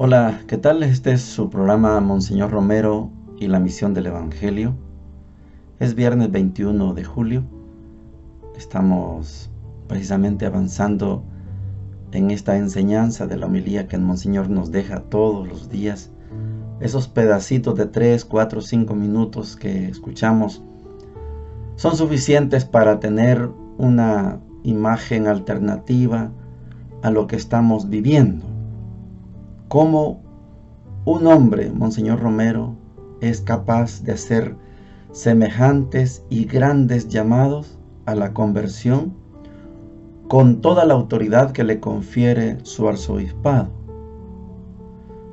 Hola, ¿qué tal? Este es su programa Monseñor Romero y la misión del Evangelio. Es viernes 21 de julio. Estamos precisamente avanzando en esta enseñanza de la homilía que el Monseñor nos deja todos los días. Esos pedacitos de 3, 4, 5 minutos que escuchamos son suficientes para tener una imagen alternativa a lo que estamos viviendo. Cómo un hombre, Monseñor Romero, es capaz de hacer semejantes y grandes llamados a la conversión con toda la autoridad que le confiere su arzobispado.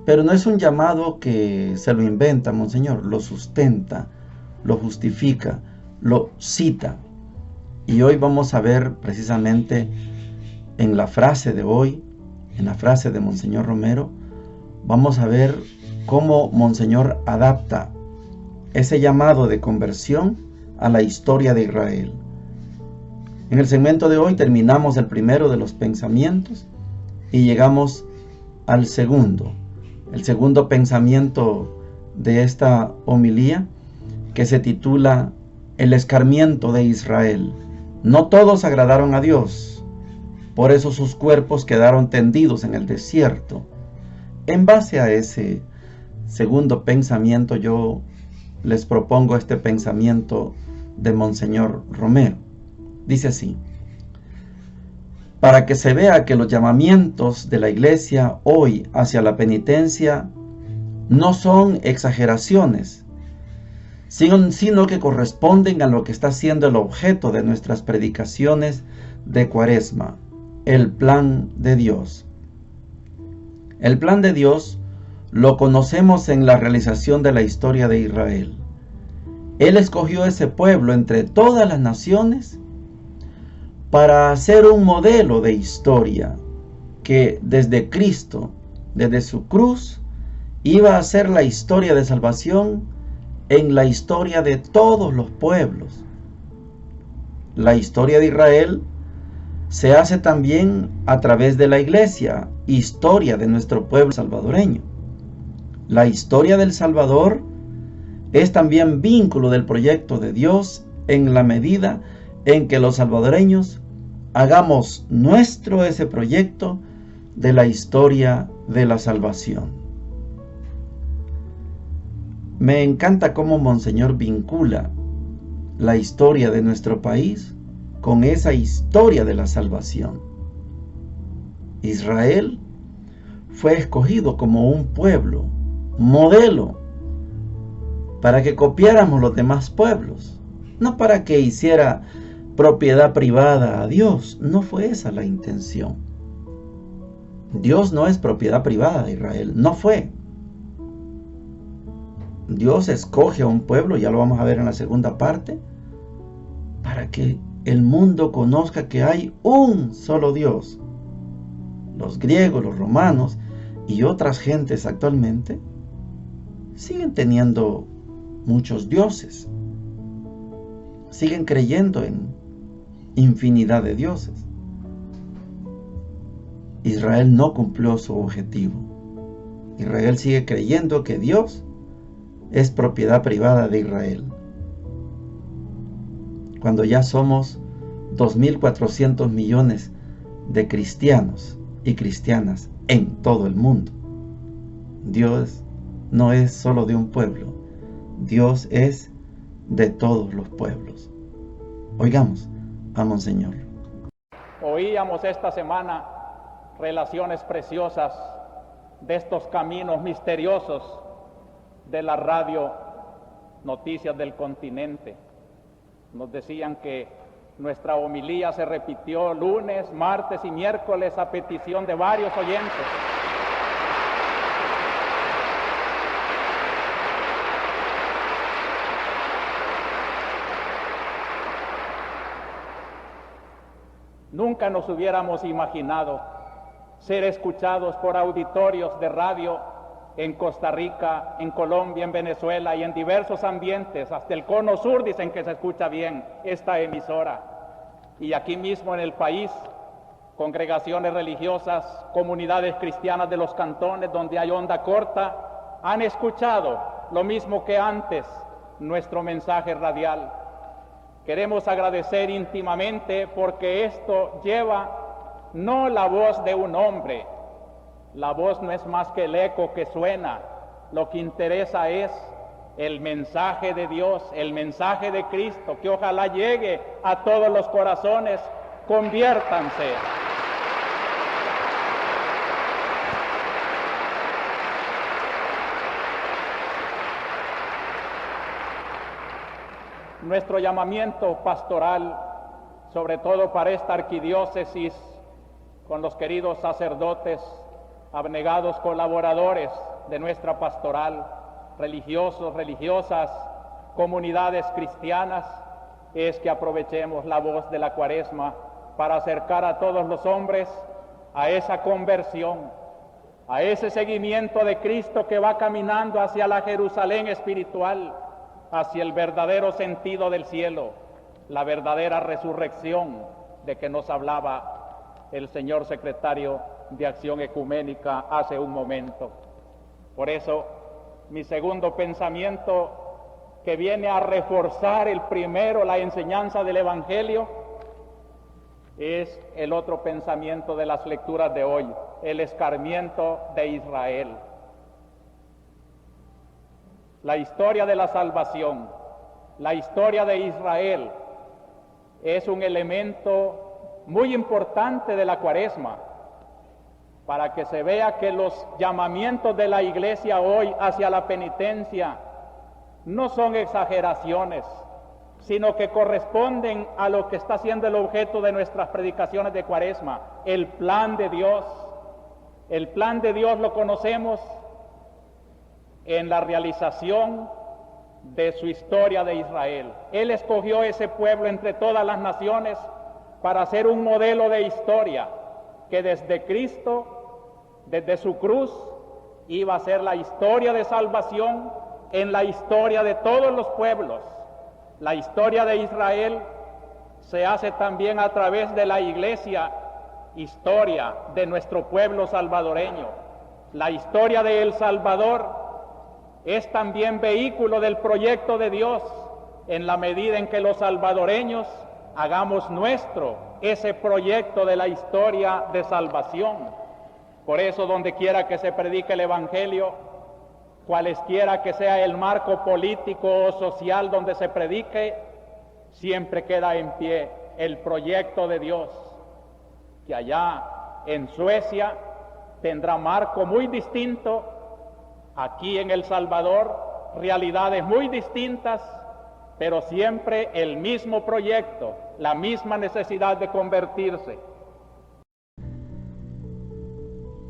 Pero no es un llamado que se lo inventa, Monseñor, lo sustenta, lo justifica, lo cita. Y hoy vamos a ver precisamente en la frase de hoy, en la frase de Monseñor Romero, vamos a ver cómo Monseñor adapta ese llamado de conversión a la historia de Israel. En el segmento de hoy terminamos el primero de los pensamientos y llegamos al segundo. El segundo pensamiento de esta homilía, que se titula El escarmiento de Israel. No todos agradaron a Dios, por eso sus cuerpos quedaron tendidos en el desierto. En base a ese segundo pensamiento, yo les propongo este pensamiento de Monseñor Romero. Dice así: para que se vea que los llamamientos de la Iglesia hoy hacia la penitencia no son exageraciones, sino que corresponden a lo que está siendo el objeto de nuestras predicaciones de Cuaresma, el plan de Dios. El plan de Dios lo conocemos en la realización de la historia de Israel. Él escogió ese pueblo entre todas las naciones para hacer un modelo de historia que desde Cristo, desde su cruz, iba a ser la historia de salvación en la historia de todos los pueblos. La historia de Israel se hace también a través de la Iglesia, historia de nuestro pueblo salvadoreño. La historia del Salvador es también vínculo del proyecto de Dios en la medida en que los salvadoreños hagamos nuestro ese proyecto de la historia de la salvación. Me encanta cómo Monseñor vincula la historia de nuestro país con esa historia de la salvación. Israel fue escogido como un pueblo modelo para que copiáramos los demás pueblos, no para que hiciera propiedad privada a Dios. No fue esa la intención. Dios no es propiedad privada de Israel, no fue. Dios escoge a un pueblo, ya lo vamos a ver en la segunda parte, para que el mundo conozca que hay un solo Dios. Los griegos, los romanos y otras gentes actualmente siguen teniendo muchos dioses, siguen creyendo en infinidad de dioses. Israel no cumplió su objetivo. Israel sigue creyendo que Dios es propiedad privada de Israel, cuando ya somos 2.400 millones de cristianos y cristianas en todo el mundo. Dios no es solo de un pueblo, Dios es de todos los pueblos. Oigamos a Monseñor. Oíamos esta semana relaciones preciosas de estos caminos misteriosos de la radio Noticias del Continente. Nos decían que nuestra homilía se repitió lunes, martes y miércoles a petición de varios oyentes. Nunca nos hubiéramos imaginado ser escuchados por auditorios de radio en Costa Rica, en Colombia, en Venezuela y en diversos ambientes. Hasta el Cono Sur dicen que se escucha bien esta emisora. Y aquí mismo en el país congregaciones religiosas, comunidades cristianas de los cantones donde hay onda corta, han escuchado lo mismo que antes nuestro mensaje radial. Queremos agradecer íntimamente porque esto lleva no la voz de un hombre, la voz no es más que el eco que suena, lo que interesa es el mensaje de Dios, el mensaje de Cristo, que ojalá llegue a todos los corazones. Conviértanse. Nuestro llamamiento pastoral, sobre todo para esta arquidiócesis, con los queridos sacerdotes, abnegados colaboradores de nuestra pastoral, religiosos, religiosas, comunidades cristianas, es que aprovechemos la voz de la Cuaresma para acercar a todos los hombres a esa conversión, a ese seguimiento de Cristo que va caminando hacia la Jerusalén espiritual, hacia el verdadero sentido del cielo, la verdadera resurrección de que nos hablaba el señor secretario de Acción Ecuménica hace un momento. Por eso, mi segundo pensamiento, que viene a reforzar el primero, la enseñanza del Evangelio, es el otro pensamiento de las lecturas de hoy, el escarmiento de Israel. La historia de la salvación, la historia de Israel, es un elemento muy importante de la Cuaresma, para que se vea que los llamamientos de la Iglesia hoy hacia la penitencia no son exageraciones, sino que corresponden a lo que está siendo el objeto de nuestras predicaciones de Cuaresma, el plan de Dios. El plan de Dios lo conocemos en la realización de su historia de Israel. Él escogió ese pueblo entre todas las naciones para hacer un modelo de historia que desde Cristo, desde su cruz, iba a ser la historia de salvación en la historia de todos los pueblos. La historia de Israel se hace también a través de la Iglesia, historia de nuestro pueblo salvadoreño. La historia de El Salvador es también vehículo del proyecto de Dios, en la medida en que los salvadoreños hagamos nuestro ese proyecto de la historia de salvación. Por eso, donde quiera que se predique el Evangelio, cualesquiera que sea el marco político o social donde se predique, siempre queda en pie el proyecto de Dios, que allá en Suecia tendrá marco muy distinto, aquí en El Salvador realidades muy distintas, pero siempre el mismo proyecto, la misma necesidad de convertirse.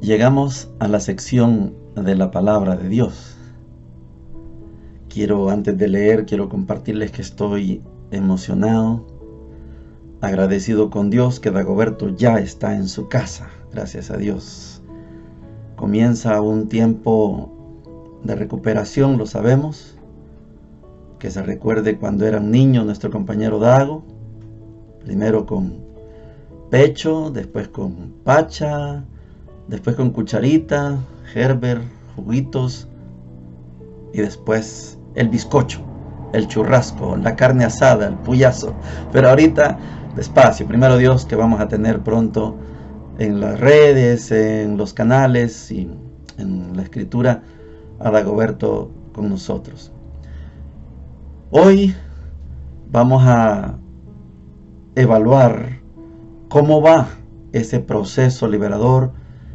Llegamos a la sección de la palabra de Dios. Antes de leer, quiero compartirles que estoy emocionado, agradecido con Dios que Dagoberto ya está en su casa, gracias a Dios. Comienza un tiempo de recuperación, lo sabemos, que se recuerde cuando era un niño nuestro compañero Dago, primero con pecho, después con pacha, después con cucharita, Gerber, juguitos, y después el bizcocho, el churrasco, la carne asada, el puyazo. Pero ahorita, despacio, primero Dios, que vamos a tener pronto en las redes, en los canales y en la escritura a Dagoberto con nosotros. Hoy vamos a evaluar cómo va ese proceso liberador,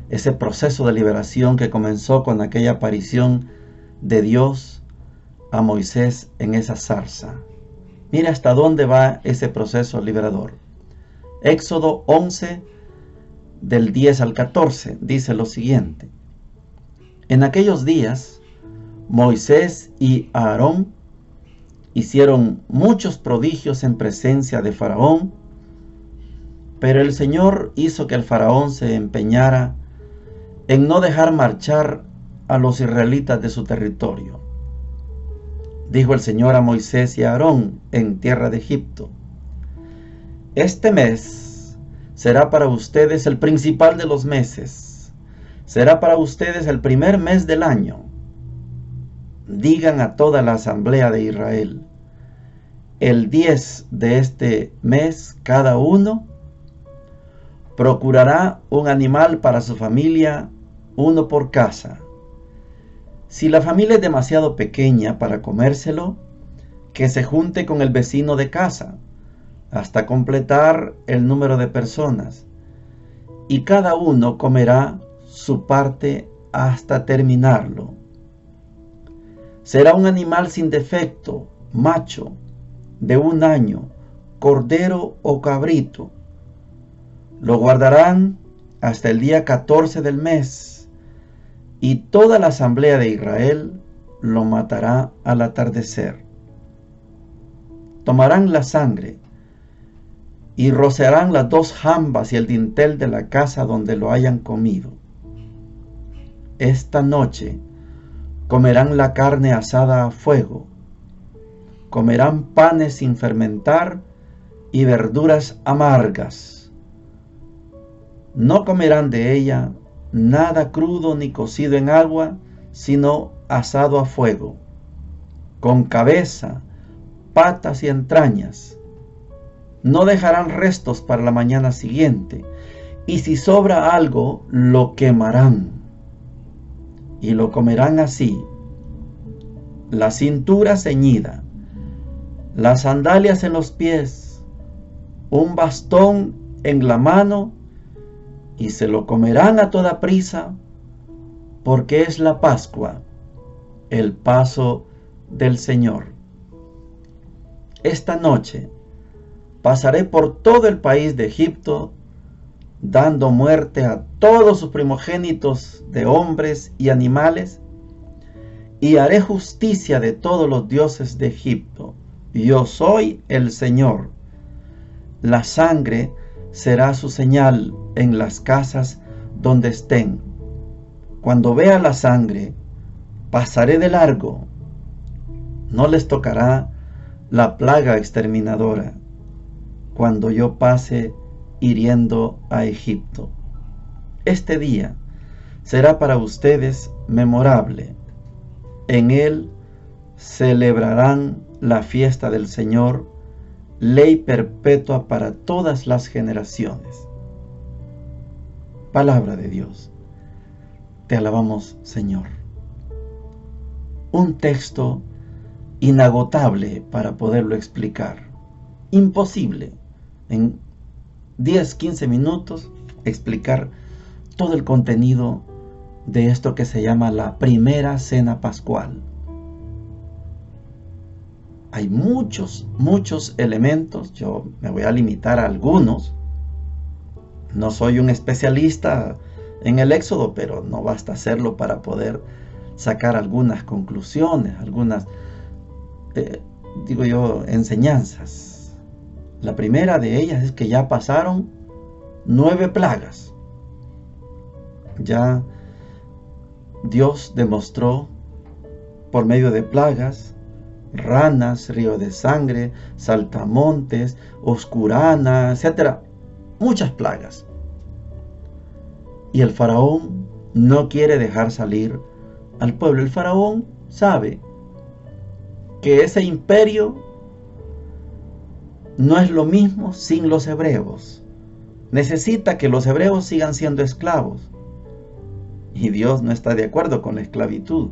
ese proceso de liberación que comenzó con aquella aparición de Dios a Moisés en esa zarza. Mira hasta dónde va ese proceso liberador. Éxodo 11, del 10 al 14, dice lo siguiente: En aquellos días, Moisés y Aarón hicieron muchos prodigios en presencia de Faraón, pero el Señor hizo que el Faraón se empeñara en no dejar marchar a los israelitas de su territorio. Dijo el Señor a Moisés y a Aarón en tierra de Egipto: Este mes será para ustedes el principal de los meses. Será para ustedes el primer mes del año. Digan a toda la asamblea de Israel: el 10 de este mes, cada uno procurará un animal para su familia, uno por casa. Si la familia es demasiado pequeña para comérselo, que se junte con el vecino de casa hasta completar el número de personas, y cada uno comerá su parte hasta terminarlo. Será un animal sin defecto, macho, de 1 año, cordero o cabrito. Lo guardarán hasta el día 14 del mes, y toda la asamblea de Israel lo matará al atardecer. Tomarán la sangre y rociarán las 2 jambas y el dintel de la casa donde lo hayan comido. Esta noche comerán la carne asada a fuego, comerán panes sin fermentar y verduras amargas. No comerán de ella nada crudo ni cocido en agua, sino asado a fuego, con cabeza, patas y entrañas. No dejarán restos para la mañana siguiente, y si sobra algo, lo quemarán, y lo comerán así: la cintura ceñida, las sandalias en los pies, un bastón en la mano, y se lo comerán a toda prisa, porque es la Pascua, el paso del Señor. Esta noche pasaré por todo el país de Egipto, dando muerte a todos sus primogénitos de hombres y animales, y haré justicia de todos los dioses de Egipto. Yo soy el Señor. La sangre será su señal en las casas donde estén. Cuando vea la sangre, pasaré de largo. No les tocará la plaga exterminadora cuando yo pase hiriendo a Egipto. Este día será para ustedes memorable. En él celebrarán la fiesta del Señor, ley perpetua para todas las generaciones. Palabra de Dios. Te alabamos, Señor. Un texto inagotable para poderlo explicar. Imposible en 10-15 minutos explicar todo el contenido de esto que se llama la primera cena pascual. Hay muchos elementos. Yo me voy a limitar a algunos. No soy un especialista en el Éxodo, pero no basta hacerlo para poder sacar algunas conclusiones, algunas, enseñanzas. La primera de ellas es que ya pasaron 9 plagas. Ya Dios demostró por medio de plagas: ranas, río de sangre, saltamontes, oscurana, etcétera. Muchas plagas. Y el faraón no quiere dejar salir al pueblo. El faraón sabe que ese imperio no es lo mismo sin los hebreos. Necesita que los hebreos sigan siendo esclavos. Y Dios no está de acuerdo con la esclavitud.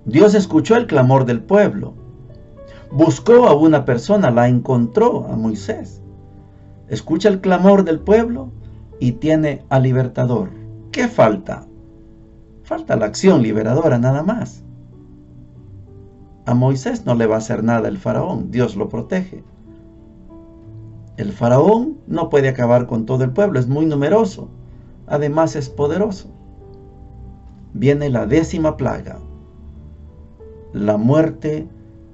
Dios escuchó el clamor del pueblo. Buscó a una persona, la encontró, a Moisés. Escucha el clamor del pueblo y tiene al libertador. ¿Qué falta? Falta la acción liberadora nada más. A Moisés no le va a hacer nada el faraón. Dios lo protege. El faraón no puede acabar con todo el pueblo. Es muy numeroso. Además es poderoso. Viene la 10ª plaga. La muerte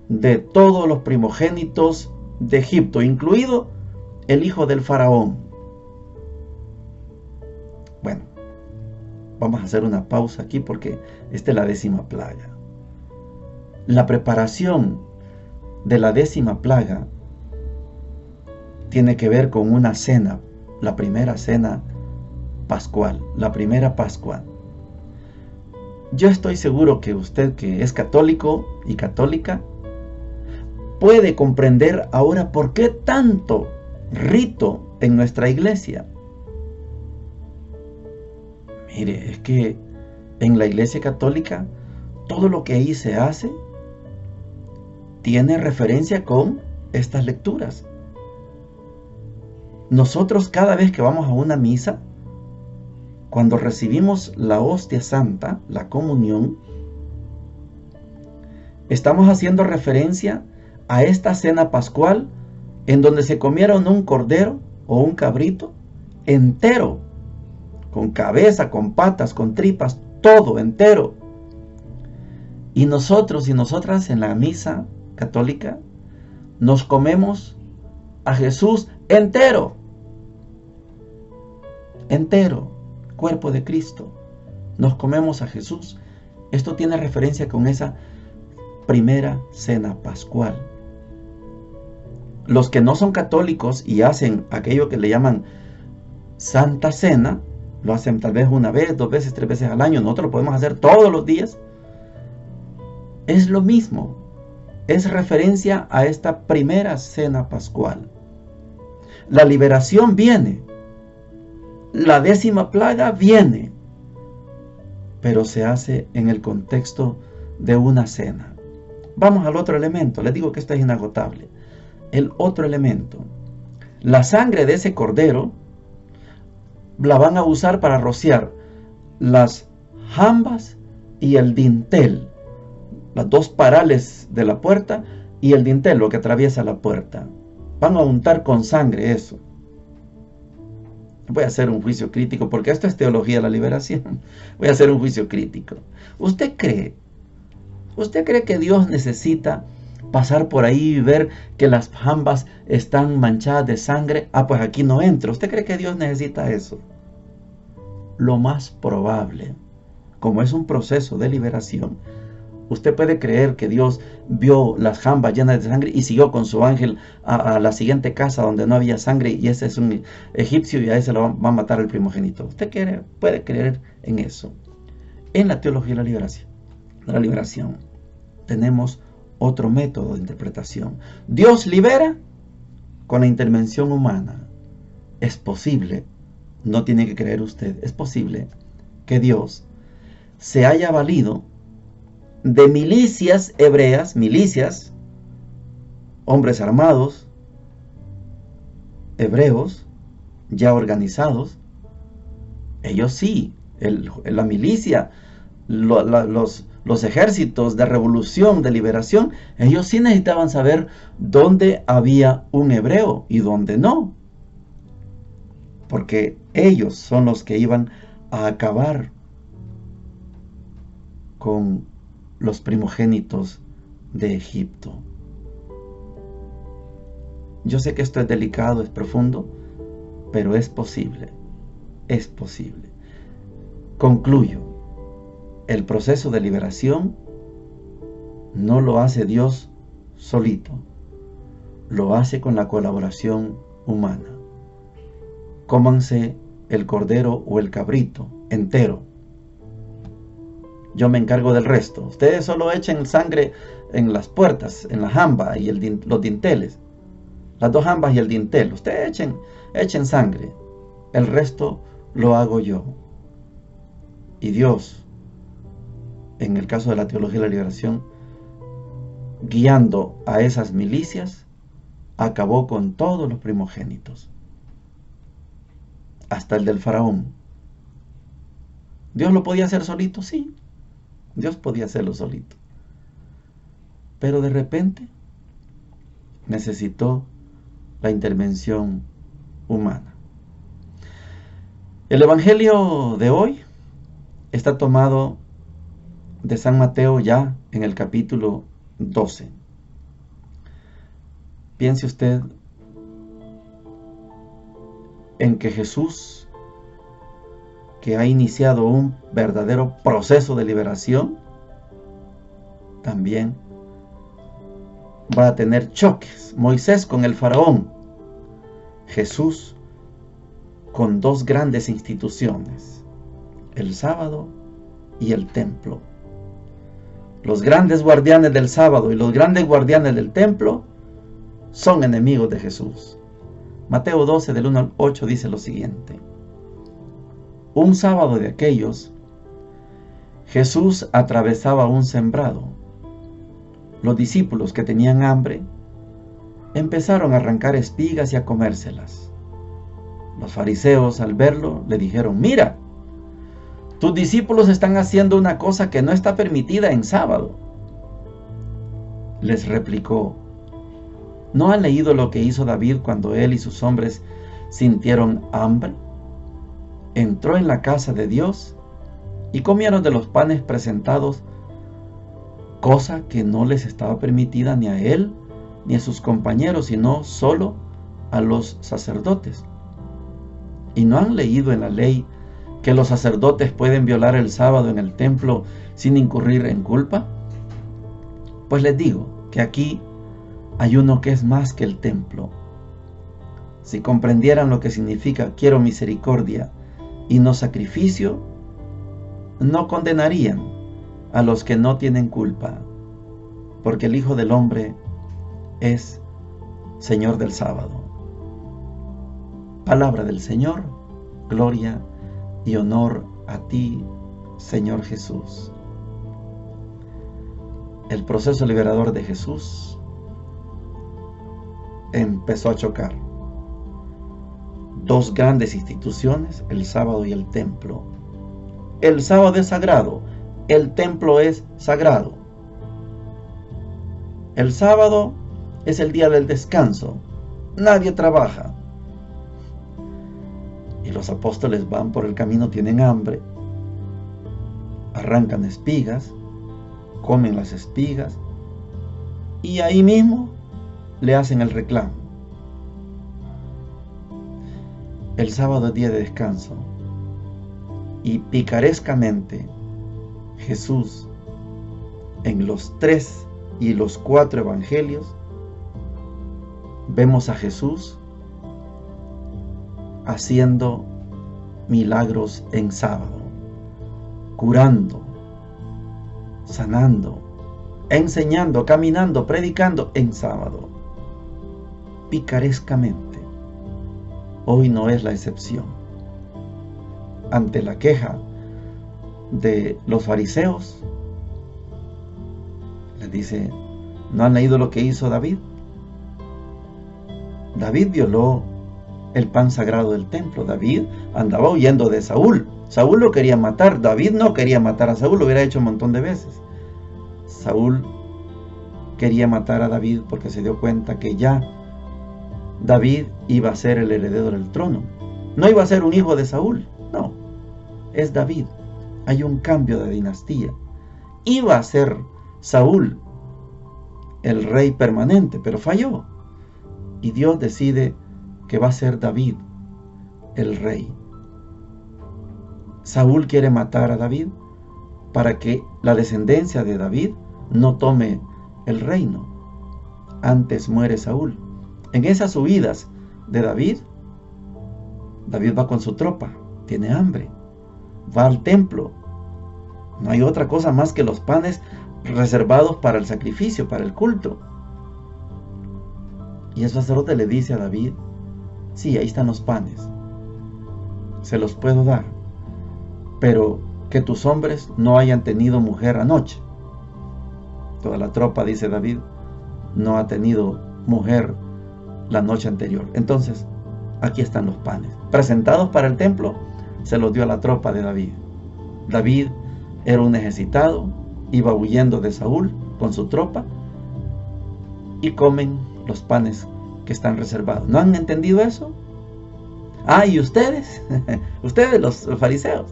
de todos los primogénitos de Egipto, incluido el hijo del faraón. Bueno, vamos a hacer una pausa aquí porque esta es la 10ª plaga. La preparación de la 10ª plaga tiene que ver con una cena, la primera cena pascual, la primera Pascua. Yo estoy seguro que usted, que es católico y católica, puede comprender ahora por qué tanto rito en nuestra iglesia. Mire, es que en la iglesia católica todo lo que ahí se hace tiene referencia con estas lecturas. Nosotros cada vez que vamos a una misa, cuando recibimos la hostia santa, la comunión, estamos haciendo referencia a esta cena pascual en donde se comieron un cordero o un cabrito entero, con cabeza, con patas, con tripas, todo entero. Y nosotros y nosotras en la misa católica nos comemos a Jesús entero, entero, cuerpo de Cristo. Nos comemos a Jesús. Esto tiene referencia con esa primera cena pascual. Los que no son católicos y hacen aquello que le llaman Santa Cena, lo hacen tal vez una vez, 2 veces, 3 veces al año. Nosotros lo podemos hacer todos los días. Es lo mismo. Es referencia a esta primera cena pascual. La liberación viene. La 10ª plaga viene. Pero se hace en el contexto de una cena. Vamos al otro elemento. Les digo que esto es inagotable. El otro elemento. La sangre de ese cordero la van a usar para rociar las jambas y el dintel, las 2 parales de la puerta y el dintel, lo que atraviesa la puerta. Van a untar con sangre eso. Voy a hacer un juicio crítico porque esto es teología de la liberación. Voy a hacer un juicio crítico. ¿Usted cree que Dios necesita pasar por ahí y ver que las jambas están manchadas de sangre? Ah, pues aquí no entra. ¿Usted cree que Dios necesita eso? Lo más probable, como es un proceso de liberación, usted puede creer que Dios vio las jambas llenas de sangre y siguió con su ángel a la siguiente casa donde no había sangre, y ese es un egipcio y a ese lo va a matar el primogénito. Usted puede creer en eso. En la teología de la liberación, tenemos otro método de interpretación. Dios libera con la intervención humana. Es posible, no tiene que creer usted, es posible que Dios se haya valido de milicias hebreas, milicias, hombres armados, hebreos, ya organizados. Ellos sí, la milicia, los ejércitos de revolución, de liberación, ellos sí necesitaban saber dónde había un hebreo y dónde no. Porque ellos son los que iban a acabar con los primogénitos de Egipto. Yo sé que esto es delicado, es profundo, pero es posible. Es posible. Concluyo. El proceso de liberación no lo hace Dios solito. Lo hace con la colaboración humana. Cómanse el cordero o el cabrito entero. Yo me encargo del resto. Ustedes solo echen sangre en las puertas, en la jamba y los dinteles. Las 2 jambas y el dintel. Ustedes echen sangre. El resto lo hago yo. Y Dios, en el caso de la teología de la liberación, guiando a esas milicias, acabó con todos los primogénitos. Hasta el del faraón. ¿Dios lo podía hacer solito? Sí. Dios podía hacerlo solito. Pero de repente necesitó la intervención humana. El evangelio de hoy está tomado de San Mateo ya en el capítulo 12. Piense usted en que Jesús, que ha iniciado un verdadero proceso de liberación, también va a tener choques. Moisés con el faraón, Jesús con dos grandes instituciones, el sábado y el templo. Los grandes guardianes del sábado y los grandes guardianes del templo son enemigos de Jesús. Mateo 12, del 1 al 8 dice lo siguiente: un sábado de aquellos, Jesús atravesaba un sembrado. Los discípulos, que tenían hambre, empezaron a arrancar espigas y a comérselas. Los fariseos, al verlo, le dijeron: mira, tus discípulos están haciendo una cosa que no está permitida en sábado. Les replicó: ¿no han leído lo que hizo David cuando él y sus hombres sintieron hambre? Entró en la casa de Dios y comieron de los panes presentados, cosa que no les estaba permitida ni a él ni a sus compañeros, sino solo a los sacerdotes. ¿Y no han leído en la ley que los sacerdotes pueden violar el sábado en el templo sin incurrir en culpa? Pues les digo que aquí hay uno que es más que el templo. Si comprendieran lo que significa quiero misericordia y no sacrificio, no condenarían a los que no tienen culpa, porque el Hijo del Hombre es Señor del sábado. Palabra del Señor, gloria y honor a ti, Señor Jesús. El proceso liberador de Jesús empezó a chocar. Dos grandes instituciones, el sábado y el templo. El sábado es sagrado, el templo es sagrado. El sábado es el día del descanso, nadie trabaja. Y los apóstoles van por el camino, tienen hambre, arrancan espigas, comen las espigas y ahí mismo le hacen el reclamo. El sábado es día de descanso y picarescamente Jesús, en los 3 y los 4 evangelios, vemos a Jesús haciendo milagros en sábado, curando, sanando, enseñando, caminando, predicando en sábado, picarescamente. Hoy no es la excepción. Ante la queja de los fariseos, les dice: ¿no han leído lo que hizo David? David violó el pan sagrado del templo. David andaba huyendo de Saúl. Saúl lo quería matar. David no quería matar a Saúl, lo hubiera hecho un montón de veces. Saúl quería matar a David porque se dio cuenta que ya David iba a ser el heredero del trono. No iba a ser un hijo de Saúl, no, es David. Hay un cambio de dinastía. Iba a ser Saúl el rey permanente, pero falló. Y Dios decide que va a ser David el rey. Saúl quiere matar a David para que la descendencia de David no tome el reino. Antes muere Saúl. En esas huidas de David, David va con su tropa, tiene hambre, va al templo. No hay otra cosa más que los panes reservados para el sacrificio, para el culto. Y el sacerdote le dice a David: sí, ahí están los panes, se los puedo dar, pero que tus hombres no hayan tenido mujer anoche. Toda la tropa, dice David, no ha tenido mujer la noche anterior. Entonces, aquí están los panes presentados para el templo, se los dio a la tropa de David. David era un necesitado, iba huyendo de Saúl con su tropa y comen los panes que están reservados. ¿No han entendido eso? Ah, y ustedes, ustedes los fariseos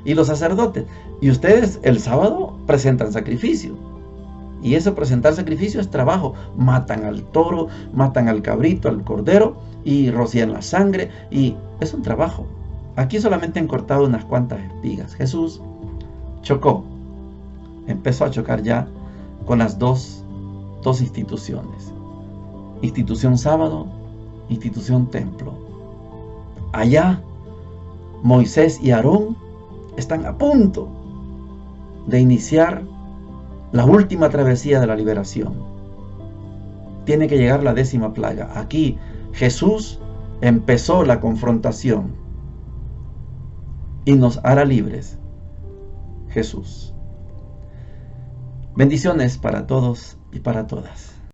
y los sacerdotes, y ustedes el sábado presentan sacrificio. Y eso, presentar sacrificio, es trabajo. Matan al toro, matan al cabrito, al cordero, y rocían la sangre, y es un trabajo. Aquí solamente han cortado unas cuantas espigas. Jesús chocó, empezó a chocar ya con las dos instituciones. Institución sábado institución templo. Allá, Moisés y Aarón están a punto de iniciar la última travesía de la liberación. Tiene que llegar la 10ª plaga. Aquí Jesús empezó la confrontación y nos hará libres. Jesús. Bendiciones para todos y para todas.